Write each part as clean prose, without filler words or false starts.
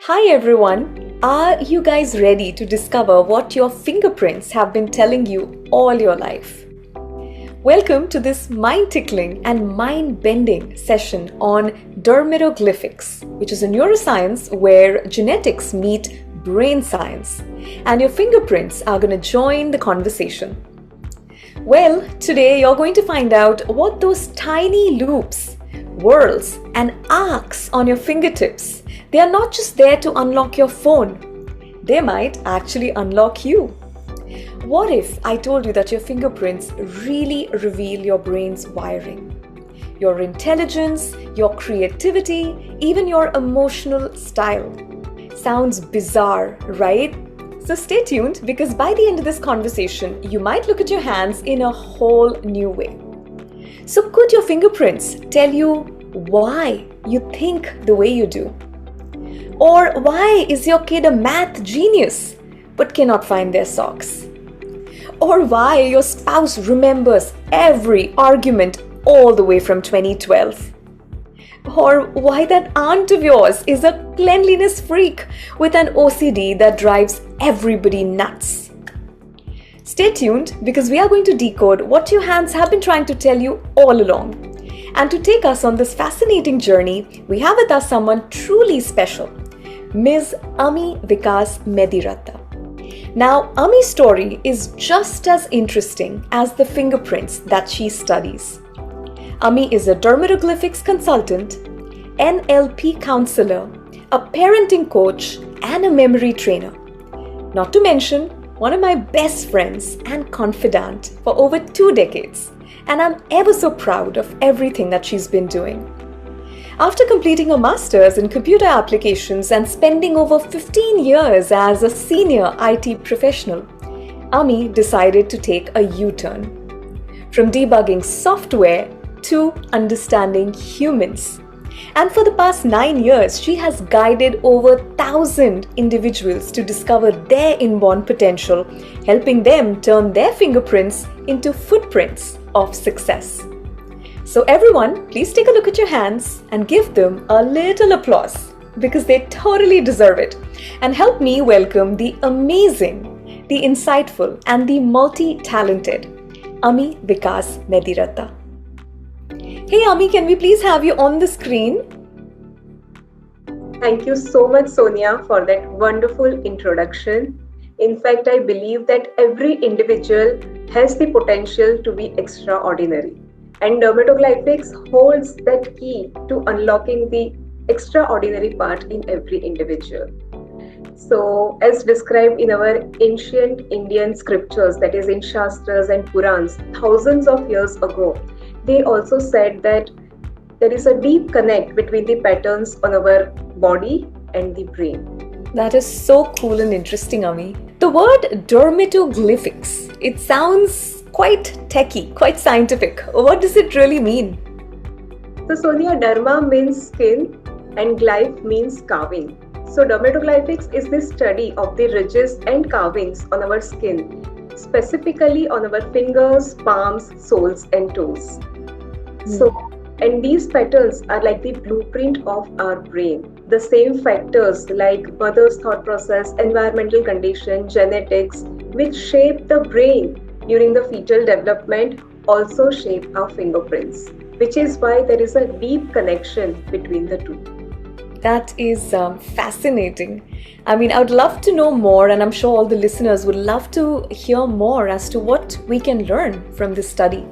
Hi everyone! Are you guys ready to discover what your fingerprints have been telling you all your life? Welcome to this mind-tickling and mind-bending session on dermatoglyphics, which is a neuroscience where genetics meet brain science, and your fingerprints are going to join the conversation. Well, today you're going to find out what those tiny loops, whorls, and arcs on your fingertips, they are not just there to unlock your phone. They might actually unlock you. What if I told you that your fingerprints really reveal your brain's wiring? Your intelligence, your creativity, even your emotional style. Sounds bizarre, right? So stay tuned because by the end of this conversation, you might look at your hands in a whole new way. So could your fingerprints tell you why you think the way you do? Or why is your kid a math genius but cannot find their socks? Or why your spouse remembers every argument all the way from 2012? Or why that aunt of yours is a cleanliness freak with an OCD that drives everybody nuts? Stay tuned because we are going to decode what your hands have been trying to tell you all along. And to take us on this fascinating journey, we have with us someone truly special, Ms. Ami Vikas Mediratta. Now, Ami's story is just as interesting as the fingerprints that she studies. Ami is a dermatoglyphics consultant, NLP counselor, a parenting coach, and a memory trainer. Not to mention, one of my best friends and confidant for over 2 decades, and I'm ever so proud of everything that she's been doing. After completing a master's in computer applications and spending over 15 years as a senior IT professional, Ami decided to take a U-turn. From debugging software to understanding humans. And for the past 9 years, she has guided over 1,000 individuals to discover their inborn potential, helping them turn their fingerprints into footprints of success. So everyone, please take a look at your hands and give them a little applause because they totally deserve it. And help me welcome the amazing, the insightful, and the multi-talented Ami Vikas Mediratta. Hey Ami, can we please have you on the screen? Thank you so much, Sonia, for that wonderful introduction. In fact, I believe that every individual has the potential to be extraordinary. And dermatoglyphics holds that key to unlocking the extraordinary part in every individual. So, as described in our ancient Indian scriptures, that is in Shastras and Purans, thousands of years ago, they also said that there is a deep connect between the patterns on our body and the brain. That is so cool and interesting, Ami. The word dermatoglyphics, it sounds quite techy, quite scientific. What does it really mean? So Sonia, derma means skin and glyph means carving. So dermatoglyphics is the study of the ridges and carvings on our skin, specifically on our fingers, palms, soles and toes. And these patterns are like the blueprint of our brain. The same factors like mother's thought process, environmental condition, genetics, which shape the brain during the fetal development also shape our fingerprints, which is why there is a deep connection between the two. That is fascinating. I mean, I would love to know more, and I'm sure all the listeners would love to hear more as to what we can learn from this study.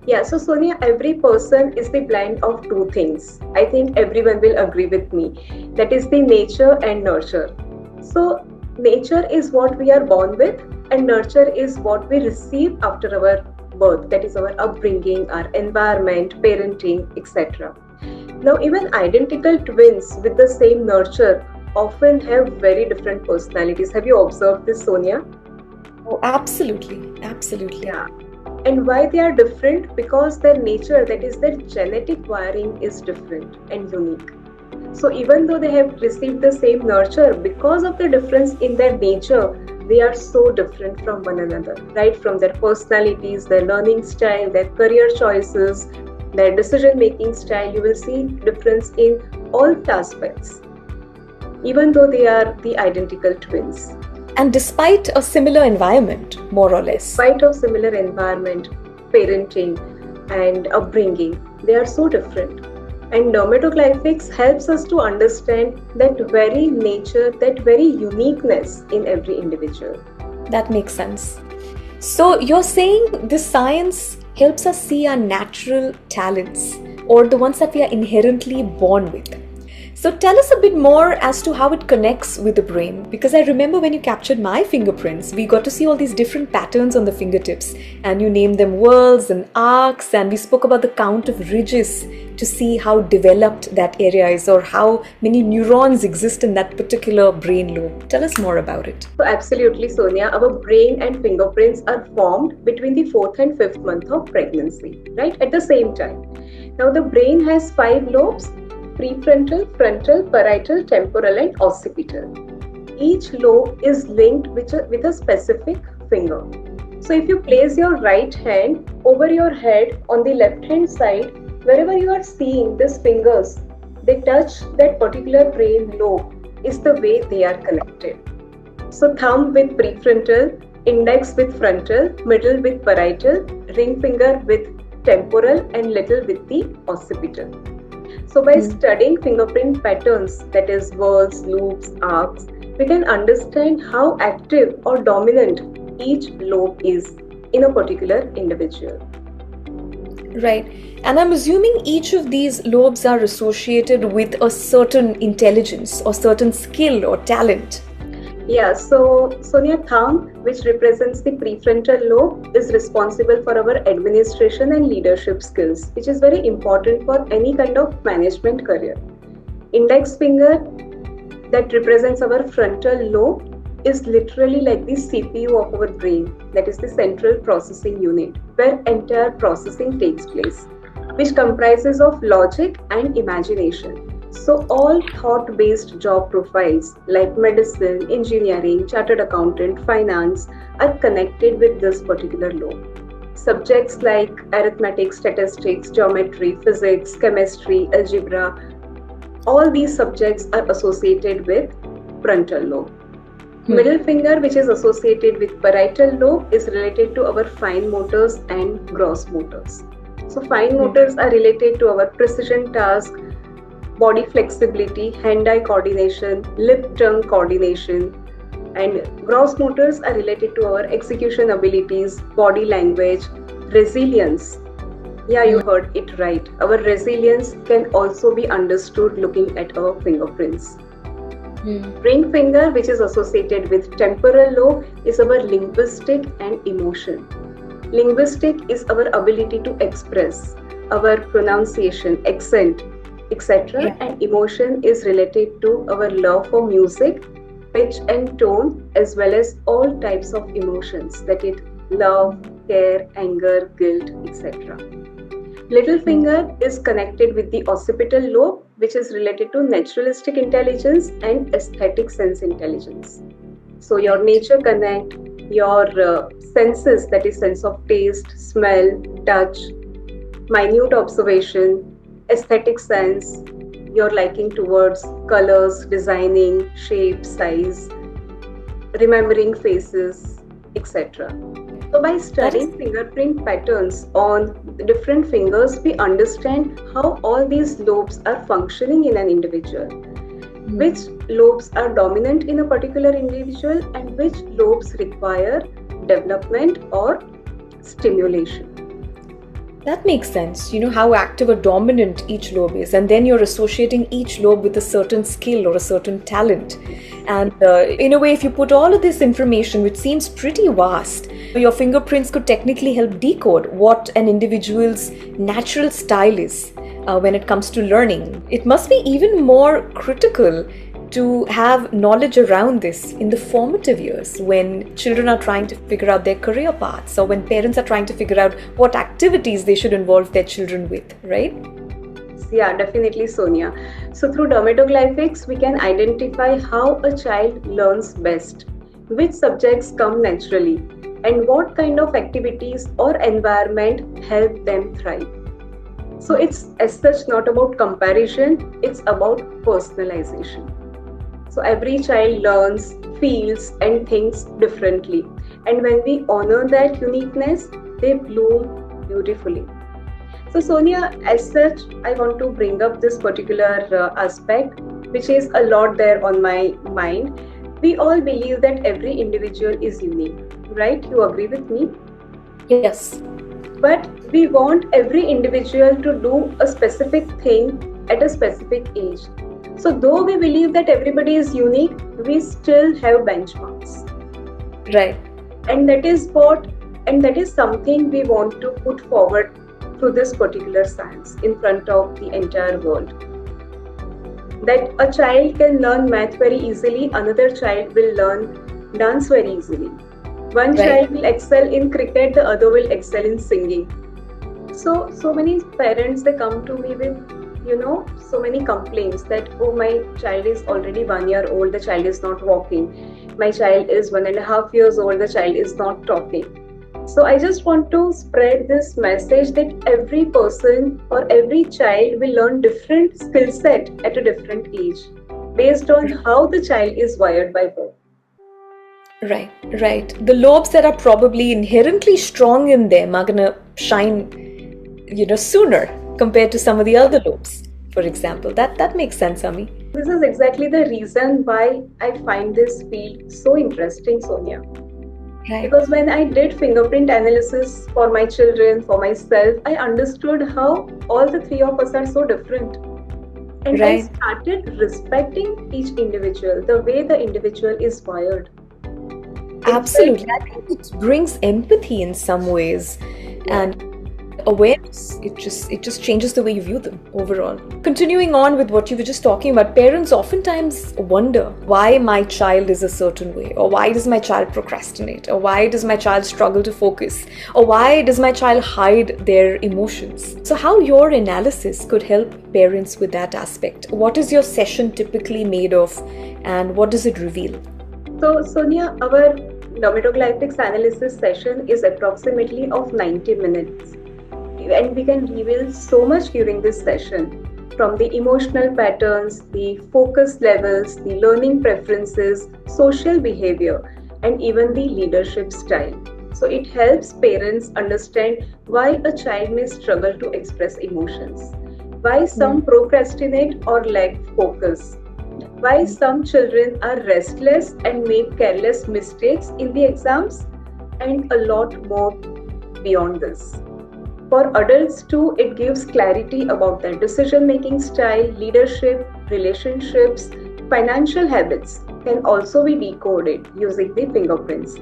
Yeah, so Sonia, every person is the blend of two things. I think everyone will agree with me. That is the nature and nurture. So nature is what we are born with, and nurture is what we receive after our birth, that is our upbringing, our environment, parenting, etc. Now, even identical twins with the same nurture often have very different personalities. Have you observed this, Sonia? Oh, absolutely. Absolutely. Yeah. And why they are different? Because their nature, that is their genetic wiring, is different and unique. So even though they have received the same nurture, because of the difference in their nature, they are so different from one another, right? From their personalities, their learning style, their career choices, their decision-making style, you will see difference in all aspects. even though they are the identical twins. And despite a similar environment, more or less. Despite of similar environment, parenting, and upbringing, they are so different. And dermatoglyphics helps us to understand that very nature, that very uniqueness in every individual. That makes sense. So you're saying this science helps us see our natural talents or the ones that we are inherently born with. So tell us a bit more as to how it connects with the brain, because I remember when you captured my fingerprints, we got to see all these different patterns on the fingertips and you named them whorls and arcs, and we spoke about the count of ridges to see how developed that area is or how many neurons exist in that particular brain lobe. Tell us more about it. So absolutely, Sonia, our brain and fingerprints are formed between the 4th and 5th month of pregnancy, right? At the same time. Now the brain has 5 lobes: prefrontal, frontal, parietal, temporal, and occipital. Each lobe is linked with a specific finger. So if you place your right hand over your head on the left hand side, wherever you are seeing these fingers, they touch that particular brain lobe is the way they are connected. So thumb with prefrontal, index with frontal, middle with parietal, ring finger with temporal, and little with the occipital. So by studying fingerprint patterns, that is whorls, loops, arcs, we can understand how active or dominant each lobe is in a particular individual. Right. And I'm assuming each of these lobes are associated with a certain intelligence or certain skill or talent. Yeah, so Sonia, thumb, which represents the prefrontal lobe, is responsible for our administration and leadership skills, which is very important for any kind of management career. Index finger, that represents our frontal lobe, is literally like the CPU of our brain, that is the central processing unit, where entire processing takes place, which comprises of logic and imagination. So all thought-based job profiles like medicine, engineering, chartered accountant, finance are connected with this particular lobe. Subjects like arithmetic, statistics, geometry, physics, chemistry, algebra, all these subjects are associated with frontal lobe. Middle finger, which is associated with parietal lobe, is related to our fine motors and gross motors. So fine motors are related to our precision task, body flexibility, hand-eye coordination, lip-tongue coordination, and gross motors are related to our execution abilities, body language, resilience. Yeah, you heard it right. Our resilience can also be understood looking at our fingerprints. Ring finger, which is associated with temporal lobe, is our linguistic and emotion. Linguistic is our ability to express, our pronunciation, accent, etc. And emotion is related to our love for music, pitch and tone, as well as all types of emotions, that is love, care, anger, guilt, etc. Little finger is connected with the occipital lobe, which is related to naturalistic intelligence and aesthetic sense intelligence. So your nature connect, your senses, that is sense of taste, smell, touch, minute observation, aesthetic sense, your liking towards colors, designing, shape, size, remembering faces, etc. So by studying fingerprint patterns on the different fingers, we understand how all these lobes are functioning in an individual, which lobes are dominant in a particular individual and which lobes require development or stimulation. That makes sense. You know how active or dominant each lobe is, and then you're associating each lobe with a certain skill or a certain talent. And in a way, if you put all of this information, which seems pretty vast, your fingerprints could technically help decode what an individual's natural style is when it comes to learning. It must be even more critical to have knowledge around this in the formative years when children are trying to figure out their career paths or when parents are trying to figure out what activities they should involve their children with, right? Yeah, definitely, Sonia. So through dermatoglyphics, we can identify how a child learns best, which subjects come naturally, and what kind of activities or environment help them thrive. So it's as such not about comparison, it's about personalization. So every child learns, feels, and thinks differently. And when we honor that uniqueness, they bloom beautifully. So, Sonia, as such, I want to bring up this particular aspect, which is a lot there on my mind. We all believe that every individual is unique, right? You agree with me? Yes. But we want every individual to do a specific thing at a specific age. So, though we believe that everybody is unique, we still have benchmarks. Right. And that is something we want to put forward through this particular science in front of the entire world. That a child can learn math very easily, another child will learn dance very easily. One child will excel in cricket, the other will excel in singing. So many parents, they come to me with, so many complaints that, oh, my child is already 1 year old, the child is not walking. My child is 1.5 years old, the child is not talking. So I just want to spread this message that every person or every child will learn different skill set at a different age based on how the child is wired by birth. Right. The lobes that are probably inherently strong in them are gonna shine, sooner compared to some of the other lobes, for example. That makes sense, Ami. This is exactly the reason why I find this field so interesting, Sonia. Right. Because when I did fingerprint analysis for my children, for myself, I understood how all the three of us are so different. And I started respecting each individual, the way the individual is wired. Absolutely. I think it brings empathy in some ways and awareness. It just changes the way you view them overall. Continuing on with what you were just talking about, parents oftentimes wonder why my child is a certain way, or why does my child procrastinate, or why does my child struggle to focus, or why does my child hide their emotions. So how your analysis could help parents with that aspect? What is your session typically made of, and what does it reveal? So, Sonia, our dermatoglyphics analysis session is approximately of 90 minutes. And we can reveal so much during this session, from the emotional patterns, the focus levels, the learning preferences, social behavior, and even the leadership style. So it helps parents understand why a child may struggle to express emotions, why some procrastinate or lack focus, why some children are restless and make careless mistakes in the exams, and a lot more beyond this. For adults too, it gives clarity about their decision-making style, leadership, relationships, financial habits can also be decoded using the fingerprints,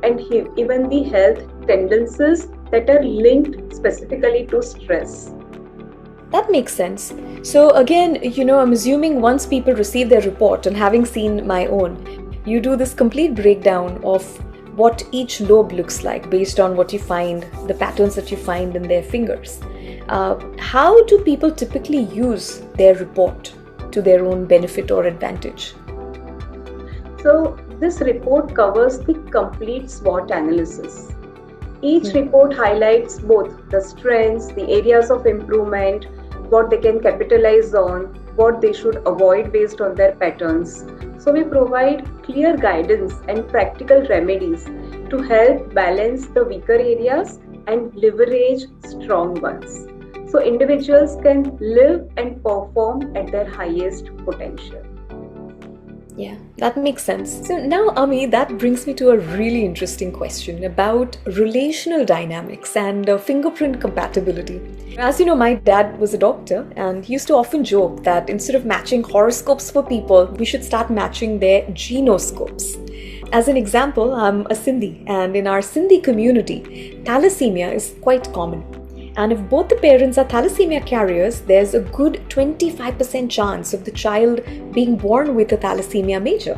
and even the health tendencies that are linked specifically to stress. That makes sense. So again, I'm assuming once people receive their report, and having seen my own, you do this complete breakdown of what each lobe looks like based on what you find, the patterns that you find in their fingers. How do people typically use their report to their own benefit or advantage? So this report covers the complete SWOT analysis. Each report highlights both the strengths, the areas of improvement, what they can capitalize on, what they should avoid based on their patterns. So we provide clear guidance and practical remedies to help balance the weaker areas and leverage strong ones. So individuals can live and perform at their highest potential. Yeah, that makes sense. So now, Ami, that brings me to a really interesting question about relational dynamics and fingerprint compatibility. As you know, my dad was a doctor, and he used to often joke that instead of matching horoscopes for people, we should start matching their genoscopes. As an example, I'm a Sindhi, and in our Sindhi community, thalassemia is quite common. And if both the parents are thalassemia carriers, there's a good 25% chance of the child being born with a thalassemia major.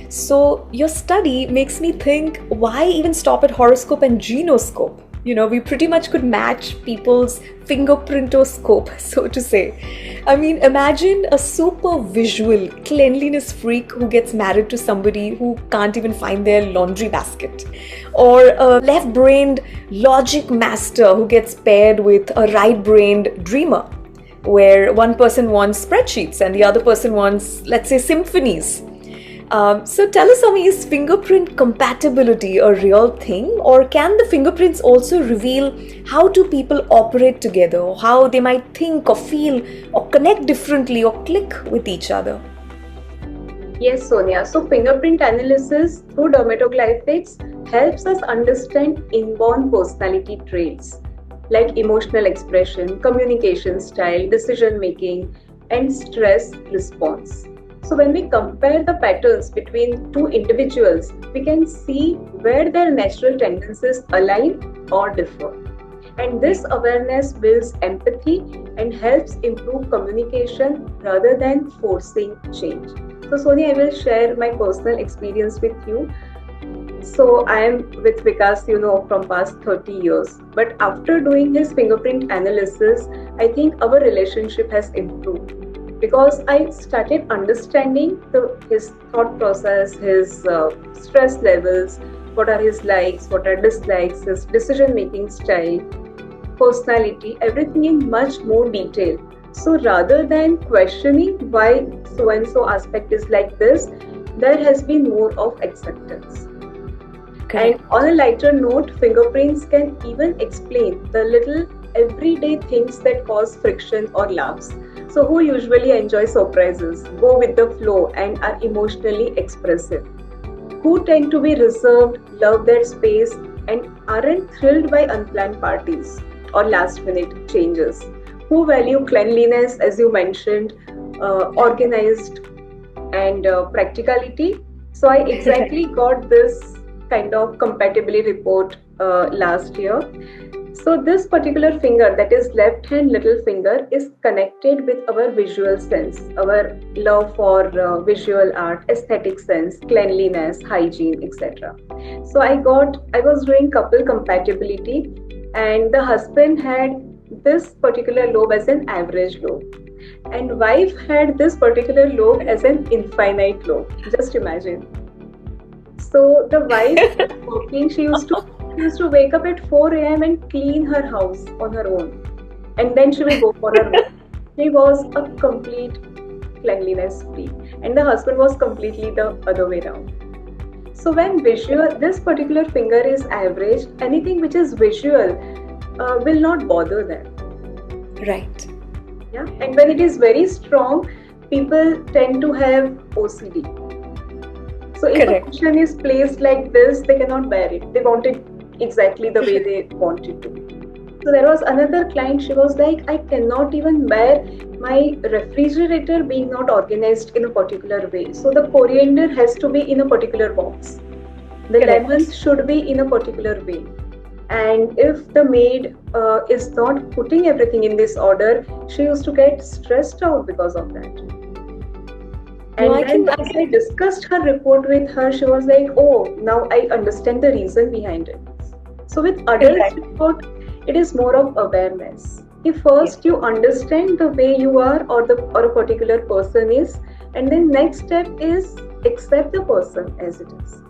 So your study makes me think, why even stop at horoscope and genoscope? We pretty much could match people's fingerprintoscope, so to say. I mean, imagine a super visual cleanliness freak who gets married to somebody who can't even find their laundry basket. Or a left-brained logic master who gets paired with a right-brained dreamer, where one person wants spreadsheets and the other person wants, let's say, symphonies. So tell us, Ami, is fingerprint compatibility a real thing, or can the fingerprints also reveal how two people operate together, or how they might think or feel or connect differently or click with each other? Yes, Sonia. So fingerprint analysis through dermatoglyphics helps us understand inborn personality traits like emotional expression, communication style, decision making, and stress response. So when we compare the patterns between two individuals, we can see where their natural tendencies align or differ. And this awareness builds empathy and helps improve communication rather than forcing change. So, Sonia, I will share my personal experience with you. So, I am with Vikas, from past 30 years. But after doing his fingerprint analysis, I think our relationship has improved because I started understanding his thought process, his stress levels, what are his likes, what are dislikes, his decision making style, personality, everything in much more detail. So rather than questioning why so and so aspect is like this, there has been more of acceptance. Correct. And on a lighter note, fingerprints can even explain the little everyday things that cause friction or laughs. So, who usually enjoy surprises, go with the flow, and are emotionally expressive? Who tend to be reserved, love their space, and aren't thrilled by unplanned parties or last minute changes? Who value cleanliness, as you mentioned, organized, and practicality? So, I exactly got this kind of compatibility report last year. So this particular finger, that is left hand little finger, is connected with our visual sense, our love for visual art, aesthetic sense, cleanliness, hygiene, etc. So I was doing couple compatibility, and the husband had this particular lobe as an average lobe, and wife had this particular lobe as an infinite lobe. Just imagine. So the wife was working. She used to wake up at 4 a.m. and clean her house on her own, and then she will go for her work. She was a complete cleanliness freak, and the husband was completely the other way around. So when this particular finger is average, anything which is visual will not bother them. Right. Yeah, and when it is very strong, people tend to have OCD. So if Correct. a cushion is placed like this, they cannot bear it. They want it exactly the way they want it to be. So there was another client, she was like, I cannot even bear my refrigerator being not organized in a particular way. So the coriander has to be in a particular box. The Correct. lemons should be in a particular way. And if the maid is not putting everything in this order, she used to get stressed out because of that. And No, then once I discussed her report with her, she was like, oh, now I understand the reason behind it. So with adults report, it is more of awareness. If first you understand the way you are or a particular person is, and then next step is accept the person as it is.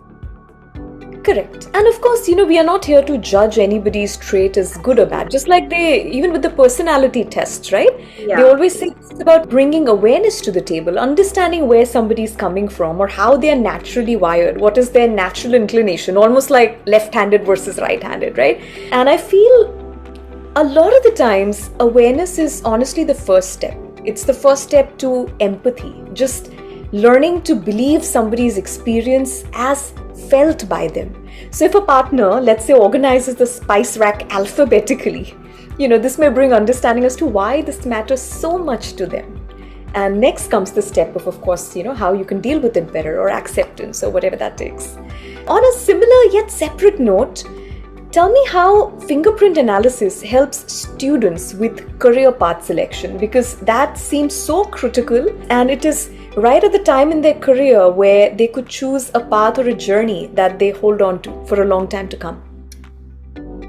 Correct. And of course, we are not here to judge anybody's trait as good or bad. Just like even with the personality tests, right? Yeah. They always say it's about bringing awareness to the table, understanding where somebody's coming from or how they are naturally wired, what is their natural inclination, almost like left-handed versus right-handed, right? And I feel a lot of the times, awareness is honestly the first step. It's the first step to empathy, just learning to believe somebody's experience as felt by them. So if a partner, let's say, organizes the spice rack alphabetically, this may bring understanding as to why this matters so much to them. And next comes the step of course, how you can deal with it better, or acceptance, or whatever that takes. On a similar yet separate note, tell me how fingerprint analysis helps students with career path selection, because that seems so critical, and it is right at the time in their career where they could choose a path or a journey that they hold on to for a long time to come.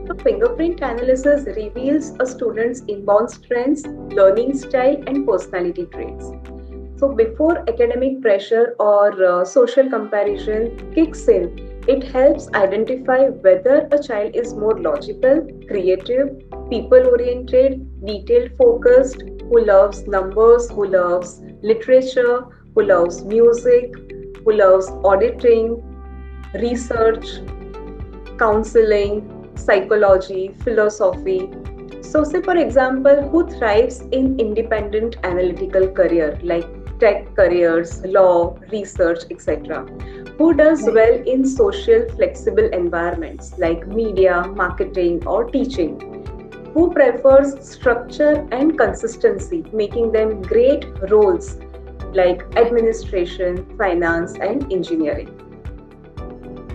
So fingerprint analysis reveals a student's inborn strengths, learning style, and personality traits. So before academic pressure or social comparison kicks in, it helps identify whether a child is more logical, creative, people-oriented, detail-focused, who loves numbers, who loves literature, who loves music, who loves auditing, research, counseling, psychology, philosophy. So, say for example, who thrives in independent analytical career like tech careers, law, research, etc. Who does well in social flexible environments like media, marketing, or teaching. Who prefers structure and consistency, making them great roles like administration, finance, and engineering.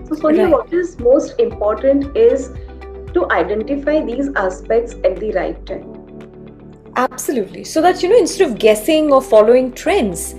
So, Sonia, Right. what is most important is to identify these aspects at the right time. Absolutely. So that, instead of guessing or following trends,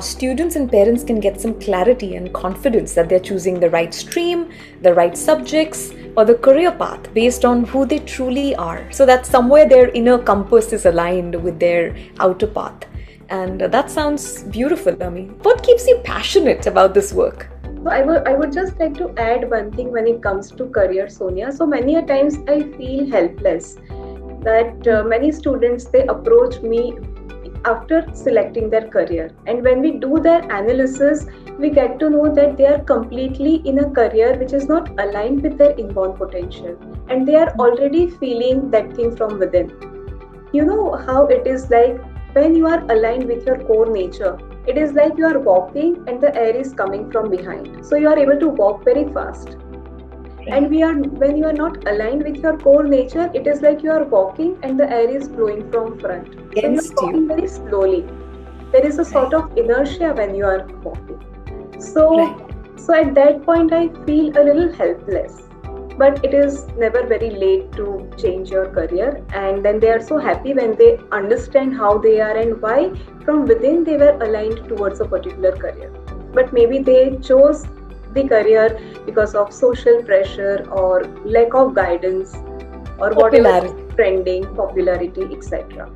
students and parents can get some clarity and confidence that they're choosing the right stream, the right subjects, or the career path based on who they truly are. So that somewhere their inner compass is aligned with their outer path. And that sounds beautiful, Ami. What keeps you passionate about this work? So I would just like to add one thing when it comes to career, Sonia. So many a times I feel helpless that many students, they approach me after selecting their career, and when we do their analysis, we get to know that they are completely in a career which is not aligned with their inborn potential, and they are already feeling that thing from within. You know how it is like when you are aligned with your core nature, it is like you are walking and the air is coming from behind, so you are able to walk very fast. And when you are not aligned with your core nature, it is like you are walking and the air is blowing from front, so you are Against you. walking very slowly. There is a sort of inertia when you are walking. So so at that point I feel a little helpless, but it is never very late to change your career. And then they are so happy when they understand how they are and why from within they were aligned towards a particular career, but maybe they chose the career because of social pressure or lack of guidance or whatever is trending, popularity, etc.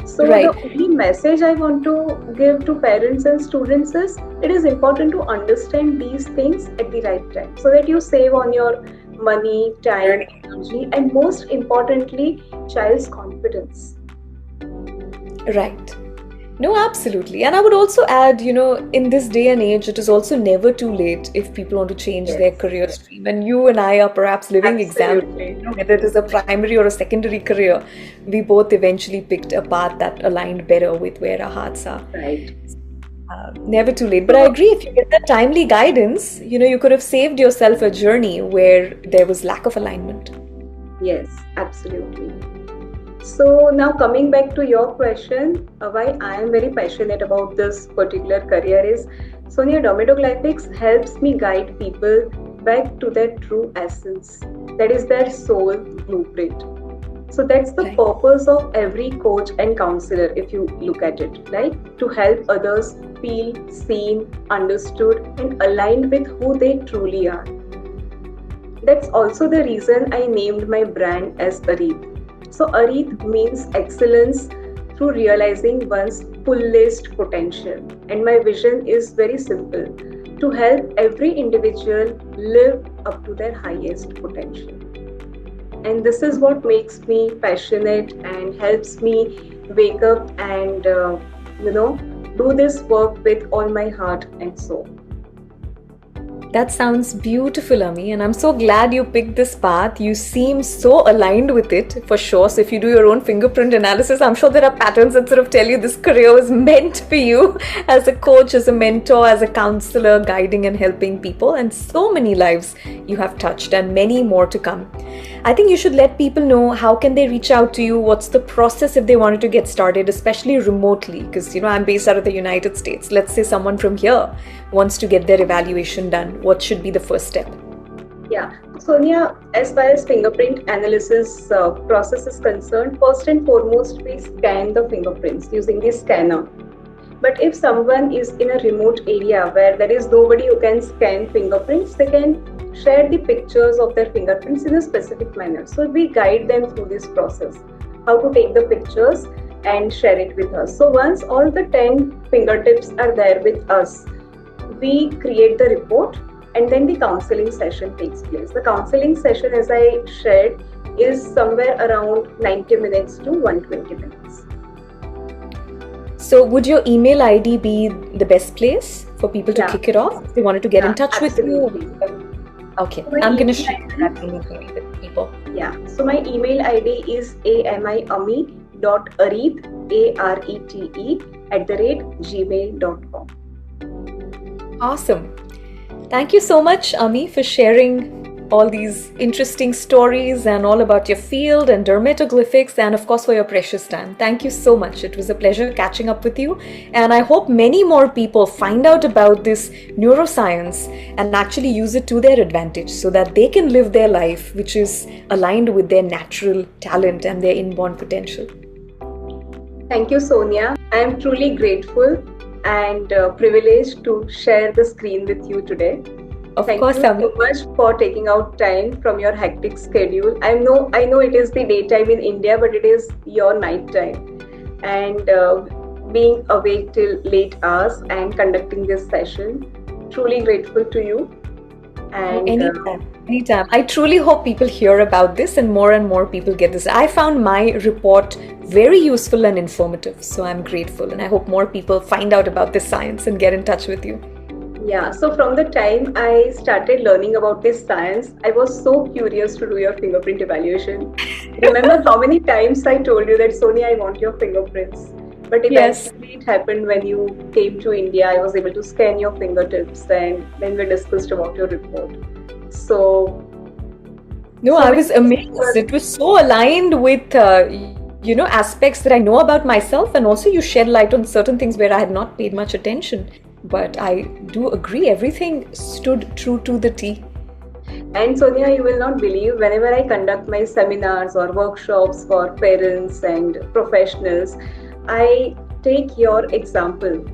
So the only message I want to give to parents and students is it is important to understand these things at the right time so that you save on your money, time, energy, and most importantly, child's confidence. Right. No, absolutely. And I would also add, in this day and age, it is also never too late if people want to change their career stream. And you and I are perhaps living examples, whether it is a primary or a secondary career, we both eventually picked a path that aligned better with where our hearts are. Right. Never too late. But I agree, if you get that timely guidance, you could have saved yourself a journey where there was lack of alignment. Yes, absolutely. So now coming back to your question, why I am very passionate about this particular career is, Sonia, Dermatoglyphics helps me guide people back to their true essence, that is their soul blueprint. So that's the purpose of every coach and counselor, if you look at it, right? To help others feel seen, understood, and aligned with who they truly are. That's also the reason I named my brand as Areeth. So Areeth means excellence through realizing one's fullest potential. And my vision is very simple, to help every individual live up to their highest potential. And this is what makes me passionate and helps me wake up and, do this work with all my heart and soul. That sounds beautiful, Ami, and I'm so glad you picked this path. You seem so aligned with it, for sure. So if you do your own fingerprint analysis, I'm sure there are patterns that sort of tell you this career was meant for you as a coach, as a mentor, as a counselor, guiding and helping people. And so many lives you have touched and many more to come. I think you should let people know how can they reach out to you, what's the process if they wanted to get started, especially remotely, because I'm based out of the United States. Let's say someone from here wants to get their evaluation done. What should be the first step? Yeah, Sonia, as far as fingerprint analysis process is concerned, first and foremost, we scan the fingerprints using the scanner. But if someone is in a remote area where there is nobody who can scan fingerprints, they can share the pictures of their fingerprints in a specific manner. So we guide them through this process, how to take the pictures and share it with us. So once all the 10 fingertips are there with us, we create the report and then the counseling session takes place. The counseling session, as I shared, is somewhere around 90 minutes to 120 minutes. So would your email ID be the best place for people to kick it off? If they wanted to get in touch absolutely. with you? Okay, So my I'm going to email share ID that email with people. Yeah, so my email ID is ami.arete@gmail.com. Awesome. Thank you so much, Ami, for sharing all these interesting stories and all about your field and dermatoglyphics, and of course for your precious time. Thank you so much. It was a pleasure catching up with you, and I hope many more people find out about this neuroscience and actually use it to their advantage so that they can live their life which is aligned with their natural talent and their inborn potential. Thank you, Sonia. I am truly grateful and privileged to share the screen with you today. Thank you so much for taking out time from your hectic schedule. I know it is the daytime in India, but it is your night time. And being awake till late hours and conducting this session, truly grateful to you. And anytime. I truly hope people hear about this and more people get this. I found my report very useful and informative, so I'm grateful, and I hope more people find out about this science and get in touch with you. Yeah, so from the time I started learning about this science, I was so curious to do your fingerprint evaluation. Remember how many times I told you that, Sonia, I want your fingerprints. But eventually it happened when you came to India. I was able to scan your fingertips, and then we discussed about your report. I was amazed. It was so aligned with aspects that I know about myself, and also you shed light on certain things where I had not paid much attention. But I do agree, everything stood true to the T. And Sonia, you will not believe, whenever I conduct my seminars or workshops for parents and professionals, I take your example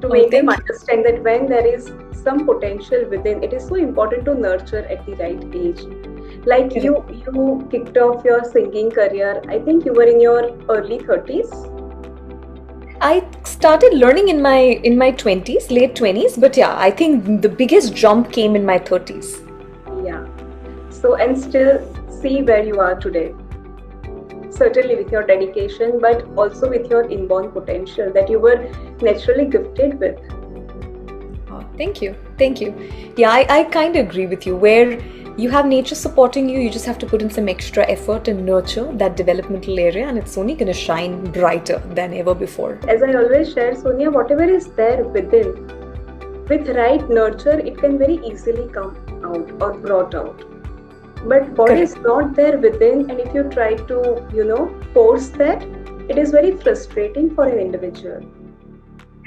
to make them understand that when there is some potential within, it is so important to nurture at the right age. Like you kicked off your singing career, I think you were in your early 30s. I started learning in my 20s, late 20s, but yeah, I think the biggest jump came in my 30s. Yeah. So, and still see where you are today. Certainly with your dedication, but also with your inborn potential that you were naturally gifted with. Oh, thank you. Yeah, I kind of agree with you. Where you have nature supporting you, you just have to put in some extra effort and nurture that developmental area, and it's only going to shine brighter than ever before. As I always share, Sonia, whatever is there within, with right nurture, it can very easily come out or brought out. But what is not there within, and if you try to, force that, it is very frustrating for an individual.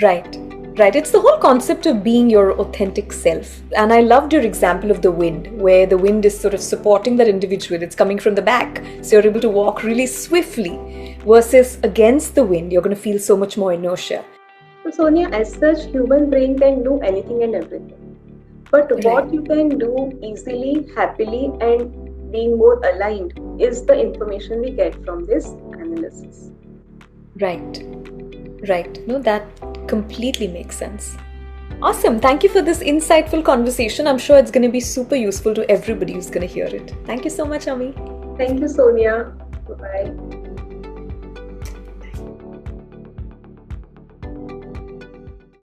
Right. It's the whole concept of being your authentic self. And I loved your example of the wind, where the wind is sort of supporting that individual. It's coming from the back. So you're able to walk really swiftly versus against the wind, you're going to feel so much more inertia. So Sonia, as such, human brain can do anything and everything. But what you can do easily, happily, and being more aligned is the information we get from this analysis. Right. No, that completely makes sense. Awesome. Thank you for this insightful conversation. I'm sure it's going to be super useful to everybody who's going to hear it. Thank you so much, Ami. Thank you, Sonia. Bye-bye.